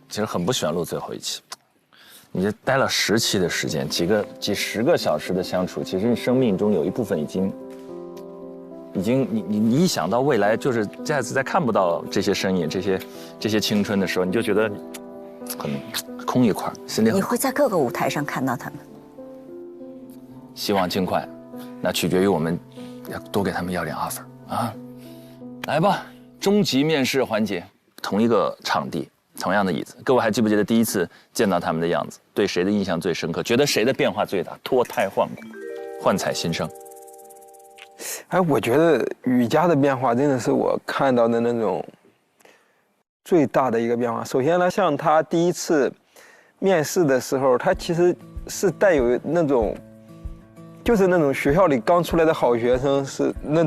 其实很不喜欢录最后一期。你这待了10期的时间，几十个小时的相处，其实你生命中有一部分已经，你一想到未来就是下次再看不到这些身影、这些青春的时候，你就觉得很空一块，心里很。你会在各个舞台上看到他们？希望尽快，那取决于我们要多给他们要点 offer 啊。来吧，终极面试环节，同一个场地。同样的椅子，各位还记不记得第一次见到他们的样子？对谁的印象最深刻？觉得谁的变化最大？脱胎换骨，焕彩新生。哎，我觉得雨佳的变化真的是我看到的那种最大的一个变化。首先呢，像他第一次面试的时候，他其实是带有那种，就是那种学校里刚出来的好学生是那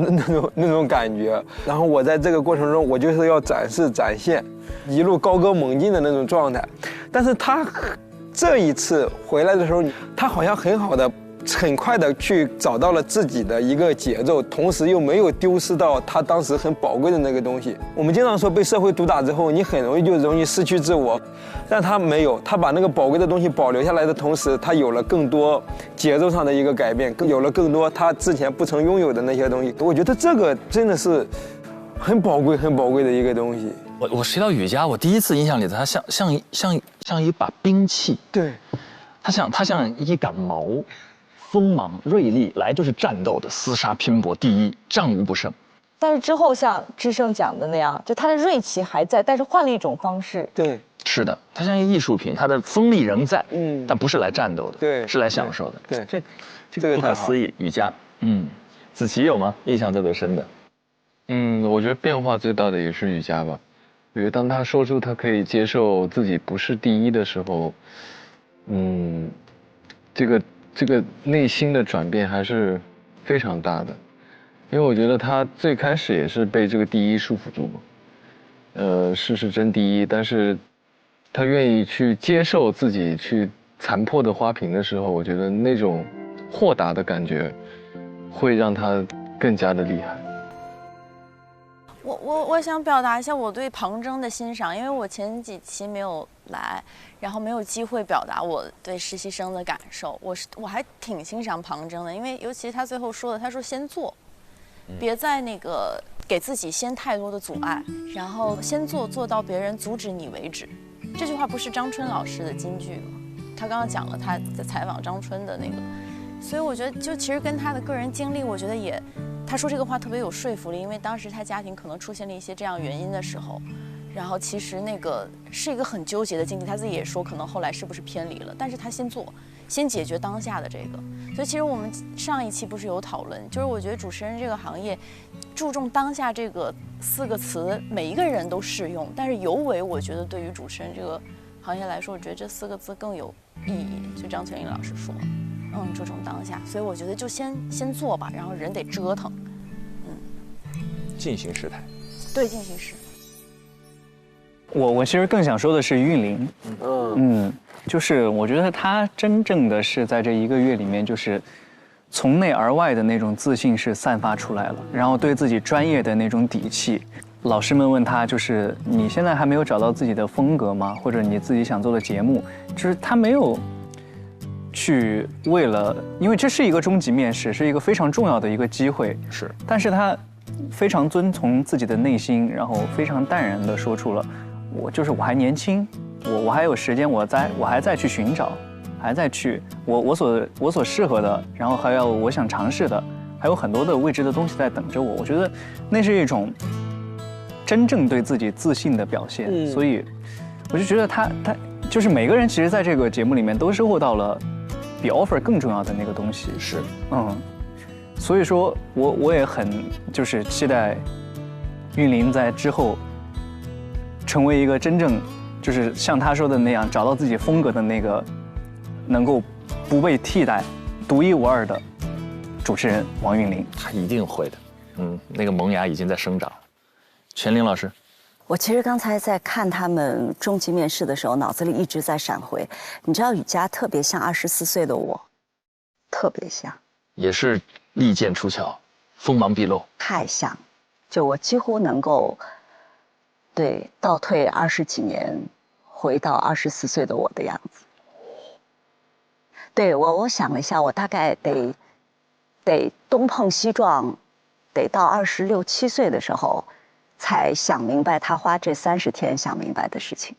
种感觉。然后我在这个过程中，我就是要展现。一路高歌猛进的那种状态，但是他这一次回来的时候，他好像很快的去找到了自己的一个节奏，同时又没有丢失到他当时很宝贵的那个东西。我们经常说被社会毒打之后，你很容易失去自我，但他没有，他把那个宝贵的东西保留下来的同时，他有了更多节奏上的一个改变，有了更多他之前不曾拥有的那些东西。我觉得这个真的是很宝贵的一个东西。我提到雨佳，我第一次印象里头，他像一把兵器，对，他像一杆矛，锋芒锐利，来就是战斗的，厮杀拼搏第一，战无不胜。但是之后像智胜讲的那样，就他的锐气还在，但是换了一种方式。对，是的，他像一艺术品，他的锋利仍在，但不是来战斗的，对，是来享受的。对，这个不可思议，雨佳，子琪有吗？印象特别深的？我觉得变化最大的也是雨佳吧。我觉得当他说出他可以接受自己不是第一的时候，这个内心的转变还是非常大的，因为我觉得他最开始也是被这个第一束缚住嘛，是真第一，但是他愿意去接受自己去残破的花瓶的时候，我觉得那种豁达的感觉会让他更加的厉害。我想表达一下我对庞征的欣赏，因为我前几期没有来，然后没有机会表达我对实习生的感受。我还挺欣赏庞征的，因为尤其他最后说的，他说先做，别在那个给自己先太多的阻碍，然后先做到别人阻止你为止。这句话不是张春老师的金句吗？他刚刚讲了他在采访张春的那个，所以我觉得就其实跟他的个人经历，我觉得也。他说这个话特别有说服力，因为当时他家庭可能出现了一些这样原因的时候，然后其实那个是一个很纠结的经历，他自己也说可能后来是不是偏离了，但是他先解决当下的这个。所以其实我们上一期不是有讨论，就是我觉得主持人这个行业注重当下这个4个词，每一个人都适用，但是尤为我觉得对于主持人这个行业来说，我觉得这4个字更有意义。就张泉灵老师说。注重当下，所以我觉得就先做吧，然后人得折腾，进行时态，对，进行时。我其实更想说的是韵玲，就是我觉得她真正的是在这1个月里面，就是从内而外的那种自信是散发出来了，然后对自己专业的那种底气。老师们问她，就是你现在还没有找到自己的风格吗？或者你自己想做的节目，就是她没有。去为了，因为这是一个终极面试，是一个非常重要的一个机会，是。但是他非常遵从自己的内心，然后非常淡然地说出了，我还年轻，我还有时间，我还在去寻找，还在去我所适合的，然后还有我想尝试的，还有很多的未知的东西在等着我。我觉得那是一种真正对自己自信的表现，所以我就觉得他就是每个人其实在这个节目里面都收获到了。比 offer 更重要的那个东西是，所以说我也很就是期待韵玲在之后成为一个真正就是像她说的那样找到自己风格的那个能够不被替代、独一无二的主持人王韵玲。她一定会的，那个萌芽已经在生长。全玲老师。我其实刚才在看他们终极面试的时候，脑子里一直在闪回。你知道雨佳特别像24岁的我，特别像，也是利剑出鞘，锋芒毕露，太像，就我几乎能够，对，倒退20几年，回到24岁的我的样子。对我想了一下，我大概得东碰西撞，得到26、27岁的时候，才想明白他花这30天想明白的事情。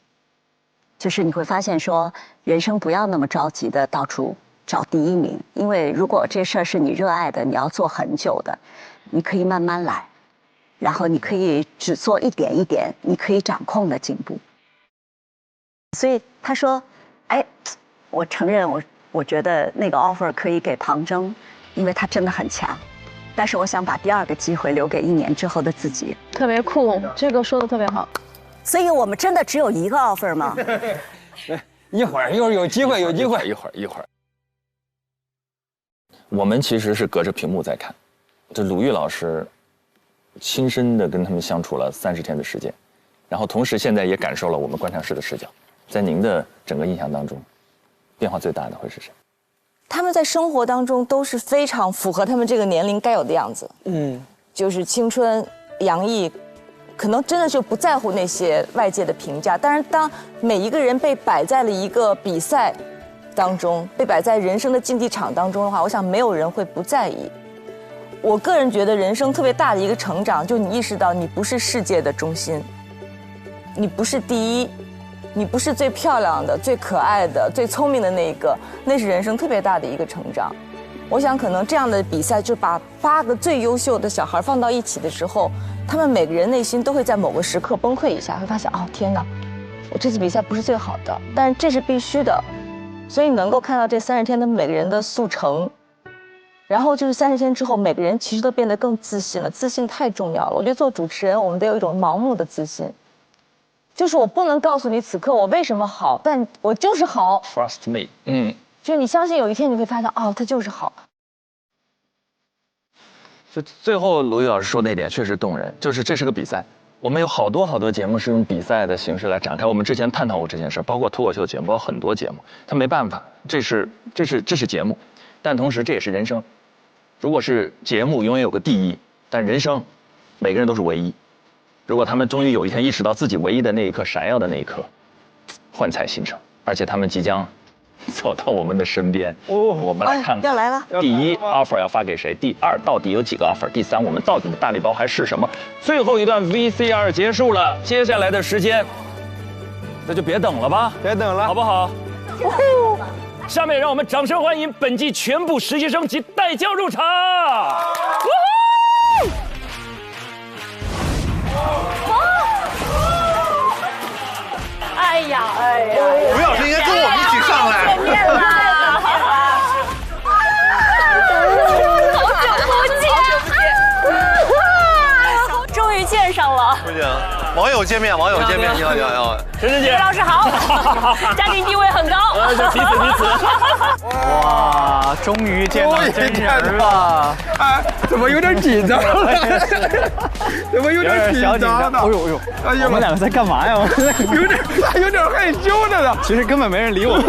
就是你会发现说，人生不要那么着急的到处找第1名，因为如果这事儿是你热爱的，你要做很久的，你可以慢慢来，然后你可以只做一点一点，你可以掌控的进步。所以他说，哎，我承认我觉得那个 offer 可以给庞征，因为他真的很强，但是我想把第2个机会留给1年之后的自己。特别酷，这个说的特别好。所以我们真的只有1个 offer 吗？一会儿有机会，有机会。一会儿。我们其实是隔着屏幕在看，这鲁豫老师亲身的跟他们相处了30天的时间，然后同时现在也感受了我们观察室的视角。在您的整个印象当中，变化最大的会是谁？他们在生活当中都是非常符合他们这个年龄该有的样子，就是青春洋溢，可能真的就不在乎那些外界的评价。但是当每一个人被摆在了一个比赛当中，被摆在人生的竞技场当中的话，我想没有人会不在意。我个人觉得人生特别大的一个成长，就你意识到你不是世界的中心，你不是第一，你不是最漂亮的、最可爱的、最聪明的那一个，那是人生特别大的一个成长。我想可能这样的比赛，就把8个最优秀的小孩放到一起的时候，他们每个人内心都会在某个时刻崩溃一下，会发现哦天哪，我这次比赛不是最好的，但是这是必须的。所以你能够看到这30天的每个人的速成，然后就是30天之后，每个人其实都变得更自信了。自信太重要了，我觉得做主持人，我们得有一种盲目的自信。就是我不能告诉你此刻我为什么好，但我就是好。Trust me。就是你相信有一天你会发现，哦，它就是好。就最后鲁豫老师说那点确实动人，就是这是个比赛，我们有好多节目是用比赛的形式来展开。我们之前探讨过这件事，包括脱口秀节目，包括很多节目，他没办法，这是节目，但同时这也是人生。如果是节目永远有个第一，但人生每个人都是唯一。如果他们终于有一天意识到自己唯一的那一刻，闪耀的那一刻，幻彩新生，而且他们即将走到我们的身边。我们来看看，要来了。第1 offer 要发给谁？第2到底有几个 offer？第3我们到底的大礼包还是什么？最后一段 VCR 结束了，接下来的时间，那就别等了吧，别等了，好不好？下面让我们掌声欢迎本季全部实习生及带教入场。哎呀，卢老师应该跟我们一起上来。见面了，好久不见，终于见上了。不行，网友见面，你好。陈晨姐，卢老师好，家庭地位很高。彼此。哇，终于见到真人了！哎，怎么有点紧张了？怎么有点紧张呢？哎呦，我们两个在干嘛呀？有点害羞的呢。其实根本没人理我们。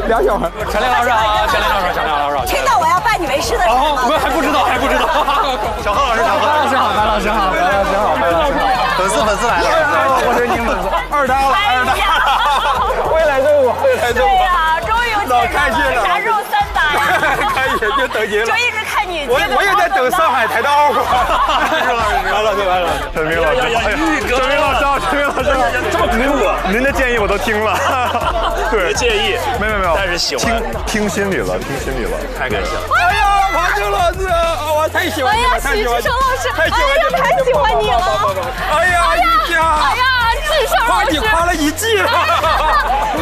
俩小孩，陈亮老师好，陈亮老师。听到我要拜你为师的时候，我们还不知道。小何老师好，白老师好。粉丝来了，我是你粉丝，二搭了。会来逗我。对呀，终于有见开心了，啥时候3打呀？开心就等您了。就一直看你。我也在等上海台的奥克。来了，陈明老师，这么给我，您的建议我都听了。对，介意，没有，但是喜欢，听心里了，太感谢了。哎呀，庞青老师，我太喜欢你了，许志成老师，太喜欢你了。哎呀，一家，志胜老师，你夸了一季了。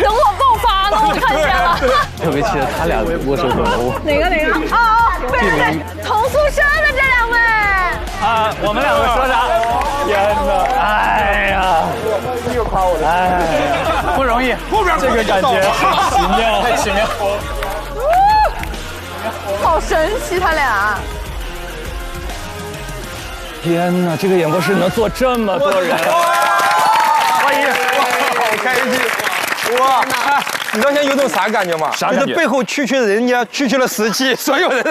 等我爆发呢，我看见了。特别期待他俩握手怎么握。哪个？对，同宿舍的这2位。我们2个说啥？天哪！哎呀，又夸我了，不容易，后边这个感觉太奇妙，好神奇，他俩。天哪，这个演播室能坐这么多人，欢迎，好开心，哇！你知道现在有种啥感觉吗？啥感觉？就是背后区的人家区了10期，所有人。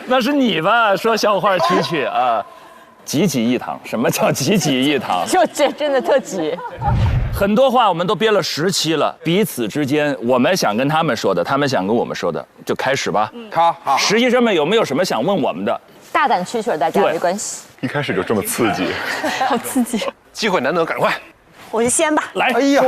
那是你吧？说笑话蛐啊。济济一堂。什么叫济济一堂？就这真的特急。很多话我们都憋了10期了，彼此之间我们想跟他们说的，他们想跟我们说的，就开始吧。好，实习生们有没有什么想问我们的？大胆蛐蛐儿，大家没关系。一开始就这么刺激，好刺激！机会难得，赶快！我就先吧。来，哎呀，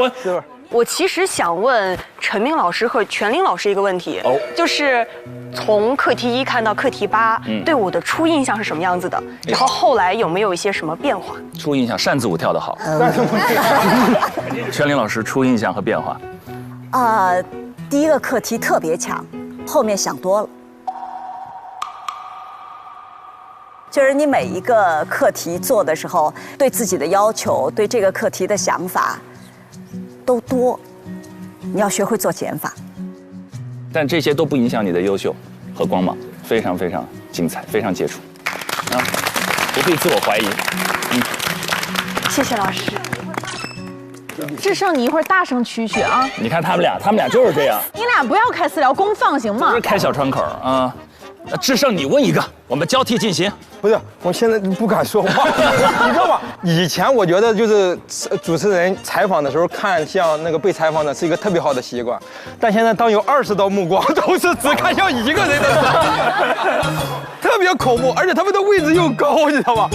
我其实想问陈明老师和全林老师一个问题，就是从课题1看到课题8，对我的初印象是什么样子的？然后后来有没有一些什么变化？初印象，扇子舞跳得好。全林老师初印象和变化。第一个课题特别强，后面想多了。就是你每一个课题做的时候，对自己的要求，对这个课题的想法都多，你要学会做减法。但这些都不影响你的优秀和光芒，非常非常精彩，非常杰出，不必自我怀疑。谢谢老师。智胜，你一会儿大声蛐蛐啊！你看他们俩就是这样。你俩不要开私聊，公放行吗？不是开小窗口啊。智胜，你问一个，我们交替进行。不是，我现在不敢说话，你知道吗？以前我觉得就是主持人采访的时候看向那个被采访的是一个特别好的习惯，但现在当有20道目光都是只看向一个人的时候，特别恐怖，而且他们的位置又高，你知道吗？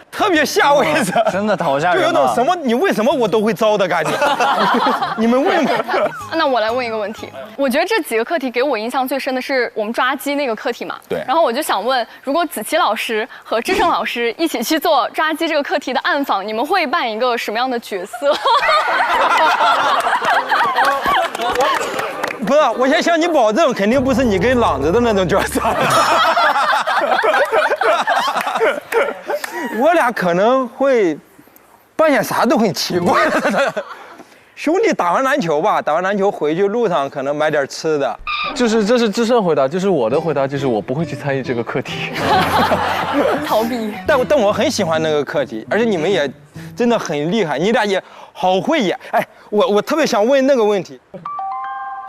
特别下位置，真的好吓人，就有种什么你为什么我都会招的感觉。你们问吗？那我来问一个问题，我觉得这几个课题给我印象最深的是我们抓鸡那个课题嘛。对。然后我就想问，如果子琪老师和智胜老师一起去做抓鸡这个课题的暗访，你们会扮一个什么样的角色？不是，我先向你保证，肯定不是你跟朗子的那种角色。我俩可能会扮演啥都很奇怪的。兄弟打完篮球吧，打完篮球回去路上可能买点吃的。这是智胜回答，就是我的回答，就是我不会去参与这个课题。逃避。但我很喜欢那个课题，而且你们也真的很厉害，你俩也好会演。哎，我特别想问那个问题。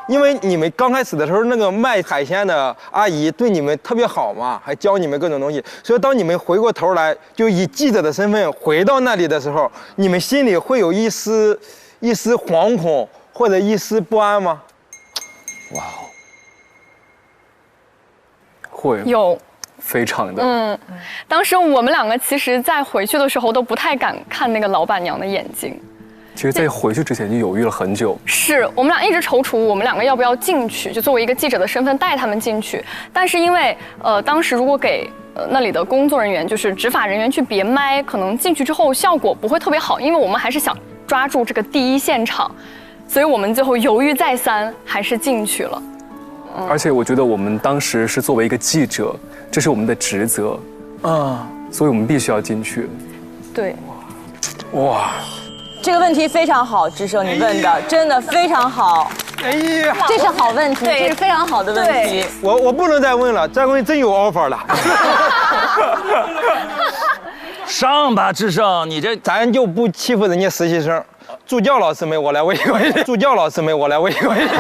因为你们刚开始的时候，那个卖海鲜的阿姨对你们特别好嘛，还教你们各种东西，所以当你们回过头来，就以记者的身份回到那里的时候，你们心里会有一丝惶恐或者一丝不安吗？哇哦，会有。非常的。当时我们两个其实在回去的时候都不太敢看那个老板娘的眼睛。其实，在回去之前就犹豫了很久。是我们俩一直踌躇，我们两个要不要进去，就作为一个记者的身份带他们进去。但是因为当时如果给那里的工作人员，就是执法人员去别麦，可能进去之后效果不会特别好，因为我们还是想抓住这个第一现场，所以我们最后犹豫再三，还是进去了。而且我觉得我们当时是作为一个记者，这是我们的职责所以我们必须要进去。对，哇。这个问题非常好，智胜你问的真的非常好。哎呀，这是好问题，这是非常好的问题。我不能再问了，再问真有 offer 了。上吧，智胜，你这咱就不欺负人家实习生。助教老师们，我来问一个问题。助教老师们，我来问一个问题。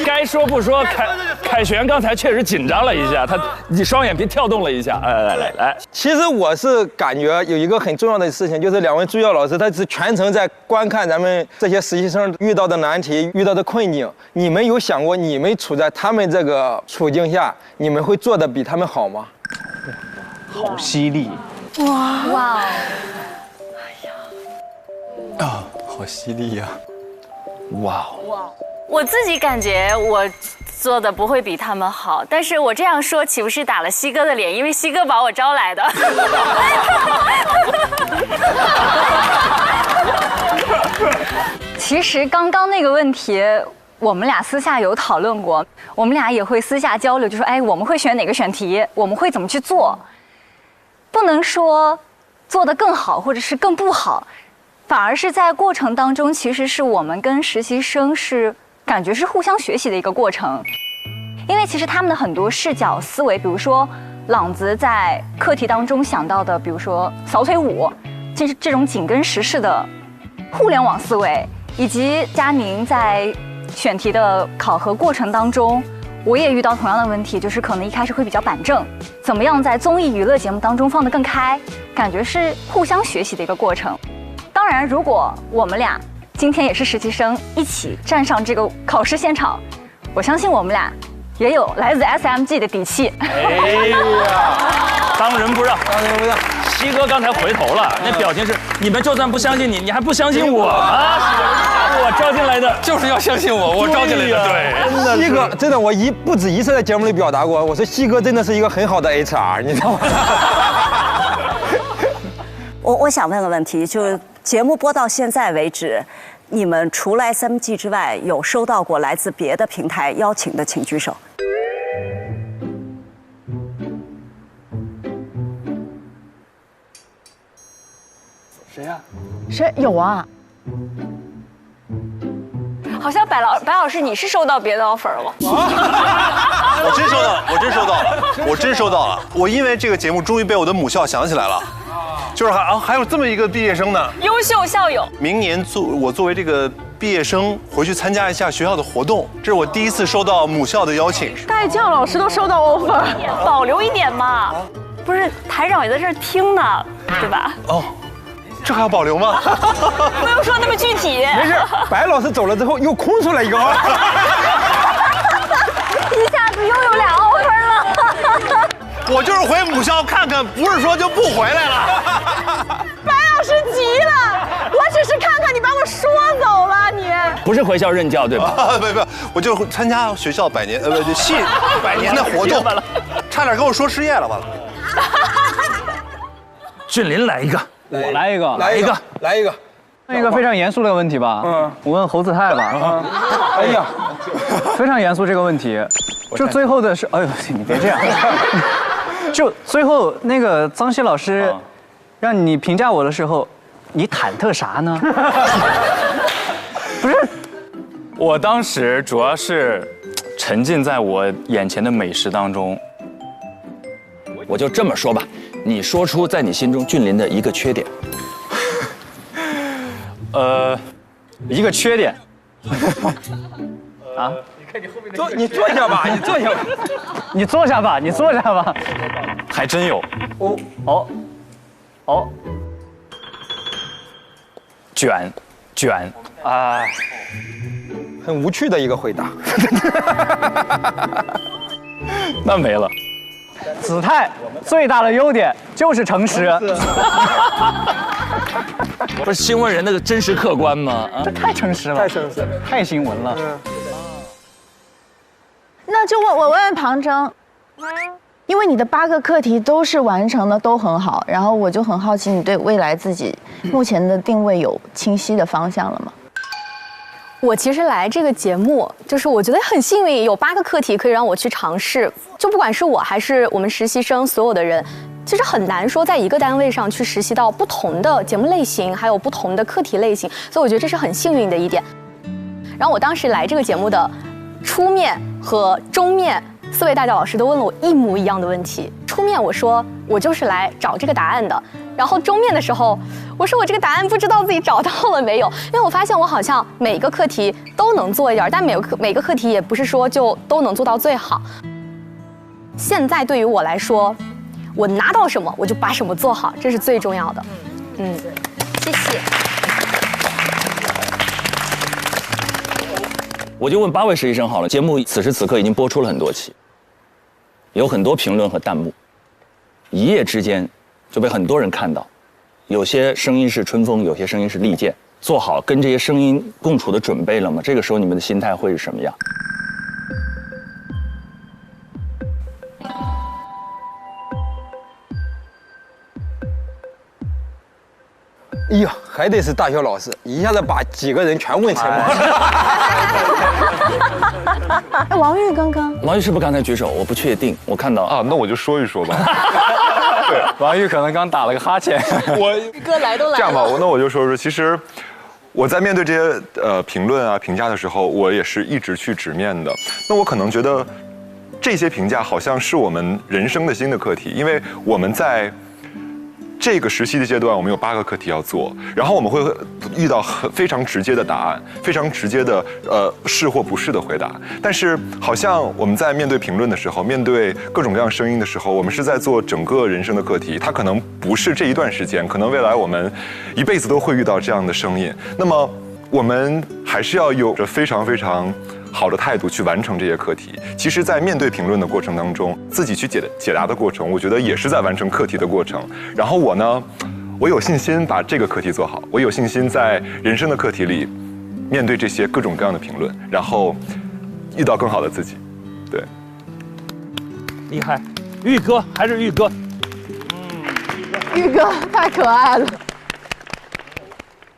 该说不说，凯旋刚才确实紧张了一下，你双眼皮跳动了一下。来。其实我是感觉有一个很重要的事情，就是2位助教老师，他是全程在观看咱们这些实习生遇到的难题、遇到的困境。你们有想过，你们处在他们这个处境下，你们会做得比他们好吗？好犀利！哇！好犀利呀！哇！我自己感觉我做的不会比他们好，但是我这样说岂不是打了西哥的脸？因为西哥把我招来的。其实刚刚那个问题，我们俩私下有讨论过，我们俩也会私下交流，就说哎，我们会选哪个选题，我们会怎么去做，不能说做得更好或者是更不好，反而是在过程当中，其实是我们跟实习生是感觉是互相学习的一个过程，因为其实他们的很多视角思维，比如说朗子在课题当中想到的，比如说扫腿舞，就是这种紧跟时事的互联网思维，以及佳宁在选题的考核过程当中，我也遇到同样的问题，就是可能一开始会比较板正，怎么样在综艺娱乐节目当中放得更开，感觉是互相学习的一个过程。当然，如果我们俩今天也是实习生，一起站上这个考试现场，我相信我们俩也有来自 SMG 的底气。哎呀，当仁不让，当仁不让。西哥刚才回头了，那表情是你们就算不相信你，你还不相信我啊？我招进来的就是要相信我，我招进来的。对，西哥真的，我不止一次在节目里表达过，我说西哥真的是一个很好的 HR， 你知道吗？我想问个问题，就是节目播到现在为止，你们除了 SMG 之外，有收到过来自别的平台邀请的，请举手。谁呀？谁有啊？好像白老师，你是收到别的 offer 了？我真收到了，我真收到了，我真收到了。我因为这个节目，终于被我的母校想起来了，就是还有这么一个毕业生呢，优秀校友。明年我作为这个毕业生回去参加一下学校的活动，这是我第一次收到母校的邀请。盖将老师都收到 offer， 保留一点嘛。不是台长也在这儿听呢，对吧？哦。这还要保留吗？不用说那么具体。没事，白老师走了之后又空出来一个。一下子又有俩 offer 了。我就是回母校看看，不是说就不回来了。白老师急了，我只是看看你把我说走了，你不是回校任教对吧？不，我就参加学校百年系100年的活动，差点跟我说失业了，完了。俊林来一个。我来一个，来一个，来一个，问一个非常严肃的问题吧。我问侯子泰吧。哎呀，非常严肃这个问题。就最后的是，哎呦，你别这样。就最后那个张希老师，让你评价我的时候，你忐忑啥呢？不是，我当时主要是沉浸在我眼前的美食当中。我就这么说吧。你说出在你心中俊林的一个缺点。一个缺点。啊？你坐下吧，你坐下吧。你坐下吧，你坐下吧。还真有。哦。卷。啊，很无趣的一个回答。那没了。子泰最大的优点就是诚实。不是新闻人那个真实客观吗？这太诚实了，太诚实了，太新闻了。那就我问庞征，因为你的8个课题都是完成的都很好，然后我就很好奇，你对未来自己目前的定位有清晰的方向了吗？我其实来这个节目，就是我觉得很幸运，有8个课题可以让我去尝试。就不管是我还是我们实习生，所有的人，其实很难说在一个单位上去实习到不同的节目类型，还有不同的课题类型。所以我觉得这是很幸运的一点。然后我当时来这个节目的初面和中面，4位大教老师都问了我一模一样的问题。初面我说我就是来找这个答案的。然后中面的时候，我说我这个答案不知道自己找到了没有，因为我发现我好像每个课题都能做一点，但每个课题也不是说就都能做到最好。现在对于我来说，我拿到什么我就把什么做好，这是最重要的。谢谢。我就问8位实习生好了，节目此时此刻已经播出了很多期，有很多评论和弹幕，一夜之间就被很多人看到，有些声音是春风，有些声音是利剑。做好跟这些声音共处的准备了吗？这个时候你们的心态会是什么样？哎呀，还得是大学老师，一下子把几个人全问沉默。哎，王玉刚刚，王玉是不是刚才举手？我不确定，我看到啊，那我就说一说吧。对，王玉可能刚打了个哈欠。我哥来都来了。这样吧，那我就说说，其实我在面对这些评论啊、评价的时候，我也是一直去直面的。那我可能觉得这些评价好像是我们人生的新的课题，因为我们在这个实习的阶段，我们有8个课题要做，然后我们会遇到非常直接的答案，非常直接的是或不是的回答。但是好像我们在面对评论的时候，面对各种各样声音的时候，我们是在做整个人生的课题，它可能不是这一段时间，可能未来我们一辈子都会遇到这样的声音。那么我们还是要有着非常非常好的态度去完成这些课题。其实，在面对评论的过程当中，自己去解答的过程，我觉得也是在完成课题的过程。然后我呢，我有信心把这个课题做好，我有信心在人生的课题里面对这些各种各样的评论，然后遇到更好的自己。对，厉害，玉哥还是玉哥。玉哥太可爱了。